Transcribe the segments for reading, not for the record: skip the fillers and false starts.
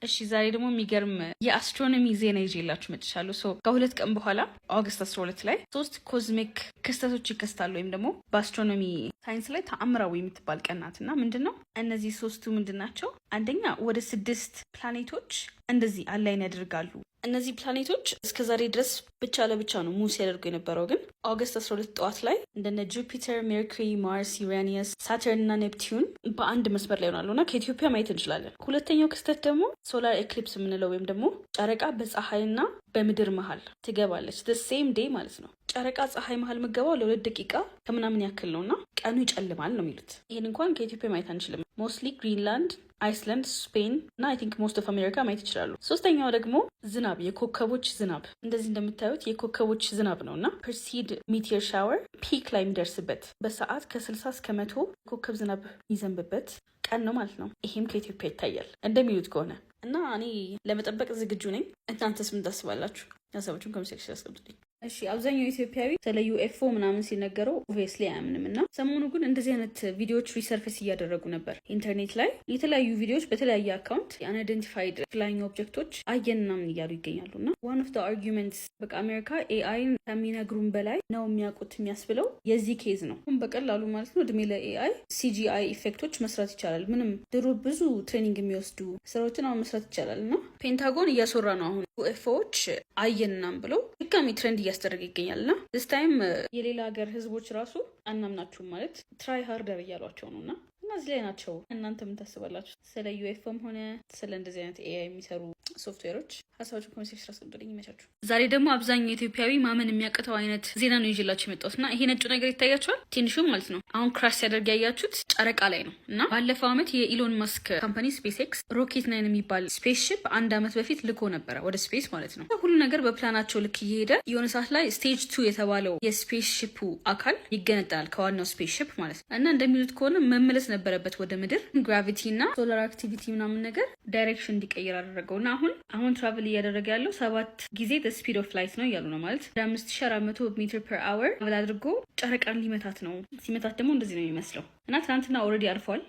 እሺ ዛሬ ደግሞ የሚገርም የአስትሮኖሚ ዜና ይዤላችሁ መጥቻለሁ። ከሁለት ቀን በኋላ ኦገስት 12 ላይ 3 ኮዝሚክ ክስተቶች ይከስታሉ ወይም ደግሞ በአስትሮኖሚ ሳይንስ ላይ ተአምራዊ የምትባል ቀን ናት እና ምንድን ነው እነዚህ ሶስቱ ምንድን ናቸው? አንደኛ ወደ 6 ፕላኔቶች እንደዚህ አላይን ያደርጋሉ። እነዚህ ፕላኔቶች እስከ ዛሬ ድረስ ብቻ ለብቻ ነው ሙቭ ሲያደርጉ የነበረው፣ ግን ኦገስት 12 ጠዋት ላይ እንደነ ጁፒተር፣ ሜርኩሪ፣ ማርስ፣ ዩራኒየስ፣ ሳተርን እና ኔፕቲዩን በአንድ መስመር ላይ ሆናሉ እና ከኢትዮጵያ ማየት እንችላለን። ሁለተኛው ክስተት ደግሞ ሶላር ኤክሊፕስ የምንለው ወይም ደግሞ ጨረቃ በፀሐይና በምድር መሀል ትገባለች። ሴም ዴይ ማለት ነው። ጨረቃ ፀሐይ መሀል ምገባው ለ2 ደቂቃ ከምናምን ያክል ነው እና ቀኑ ይጨልማል ነው የሚሉት። ይህን እንኳን ከኢትዮጵያ ማየት አንችልም። ሞስትሊ ግሪንላንድ፣ አይስላንድ፣ ስፔን እና አይ ቲንክ ሞስት ኦፍ አሜሪካ ማየት ይችላሉ። ሶስተኛው ደግሞ ዝናብ፣ የኮከቦች ዝናብ። እንደዚህ እንደምታዩት የኮከቦች ዝናብ ነው እና ፐርሲድ ሚቲየር ሻወር ፒክ ላይ የሚደርስበት በሰዓት ከ60 እስከ 100 ኮከብ ዝናብ የሚዘንብበት ቀን ነው ማለት ነው። ይሄም ከኢትዮጵያ ይታያል እንደሚሉት ከሆነ እና እኔ ለመጠበቅ ዝግጁ ነኝ። እናንተስ ምን ታስባላችሁ? ሀሳባችሁን ኮሜንት ሴክሽን አስቀምጡልኝ። እሺ አብዛኛው ኢትዮጵያዊ ስለ ዩኤፍኦ ምናምን ሲነገረው ኦብቪየስሊ አያምንም እና ሰሞኑ ግን እንደዚህ አይነት ቪዲዮዎች ሪሰርፌስ እያደረጉ ነበር ኢንተርኔት ላይ። የተለያዩ ቪዲዮዎች በተለያየ አካውንት የአንአይደንቲፋይድ ፍላይንግ ኦብጀክቶች አየን ምናምን እያሉ ይገኛሉ እና ዋን ኦፍ ዘ አርጊመንትስ በቃ አሜሪካ ኤአይን ከሚነግሩን በላይ ነው የሚያውቁት የሚያስብለው የዚህ ኬዝ ነው። በቀላሉ ማለት ነው እድሜ ለኤአይ ሲጂአይ ኢፌክቶች መስራት ይቻላል። ምንም ድሮ ብዙ ትሬኒንግ የሚወስዱ ስራዎችን አሁን መስራት ይቻላል እና ፔንታጎን እያስወራ ነው አሁን ዩኤፍኦዎች አየንናም ብለው ድጋሚ ትሬንድ እያስደረገ ይገኛል እና ስ ታይም የሌላ ሀገር ህዝቦች ራሱ አናምናችሁም ማለት ትራይ ሃርደር እያሏቸው ነው እና እዚህ ላይ ናቸው። እናንተ ምን ታስባላችሁ? ስለ ዩኤፍኦም ሆነ ስለ እንደዚህ አይነት ኤአይ የሚሰሩ ሶፍትዌሮች ሀሳባችሁ ኮሜንት ሴክሽን አስቀምጡልኝ። ይመቻችሁ። ዛሬ ደግሞ አብዛኛው ኢትዮጵያዊ ማመን የሚያቅተው አይነት ዜና ነው ይዤላችሁ የመጣሁት እና ይሄ ነጩ ነገር ይታያችኋል፣ ትንሹ ማለት ነው። አሁን ክራሽ ሲያደርግ ያያችሁት ጨረቃ ላይ ነው እና ባለፈው ዓመት የኢሎን ማስክ ካምፓኒ ስፔስ ኤክስ ሮኬት 9 የሚባል ስፔስ ሺፕ 1 ዓመት በፊት ልኮ ነበረ ወደ ስፔስ ማለት ነው። ሁሉ ነገር በፕላናቸው ልክ እየሄደ የሆነ ሰዓት ላይ ስቴጅ 2 የተባለው የስፔስ ሺፑ አካል ይገነጠላል ከዋናው ስፔስ ሺፕ ማለት ነው እና እንደሚሉት ከሆነ መመለስ ነበረበት ወደ ምድር። ግራቪቲ እና ሶላር አክቲቪቲ ምናምን ነገር ዳይሬክሽን እንዲቀይር አደረገው እና አሁን ትራቨል እያደረገ ያለው 7 ጊዜ ስፒድ ኦፍ ላይት ነው እያሉ ነው ማለት 5400 ሜትር ፐር አወር ትራቨል አድርጎ ጨረቃን ሊመታት ነው። ሲመታት ደግሞ እንደዚህ ነው የሚመስለው እና ትናንትና ኦልሬዲ አልፏል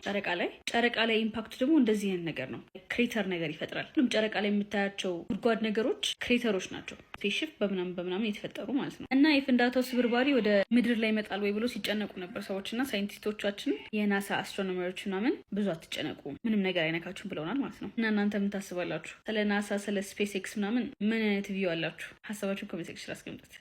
ጨረቃ ላይ ኢምፓክቱ ደግሞ እንደዚህ አይነት ነገር ነው። ክሬተር ነገር ይፈጥራል። ሁሉም ጨረቃ ላይ የምታያቸው ጉድጓድ ነገሮች ክሬተሮች ናቸው። ስፔስሺፕ በምናምን የተፈጠሩ ማለት ነው እና የፍንዳታው ስብርባሪ ወደ ምድር ላይ ይመጣል ወይ ብሎ ሲጨነቁ ነበር ሰዎች እና ሳይንቲስቶቻችን የናሳ አስትሮኖመሮች ምናምን ብዙ አትጨነቁ ምንም ነገር አይነካችሁም ብለውናል ማለት ነው። እና እናንተ ምን ታስባላችሁ? ስለ ናሳ ስለ ስፔስ ኤክስ ምናምን ምን አይነት ቪው አላችሁ? ሀሳባችሁን ኮሜንት ሴክሽን አስቀምጡት።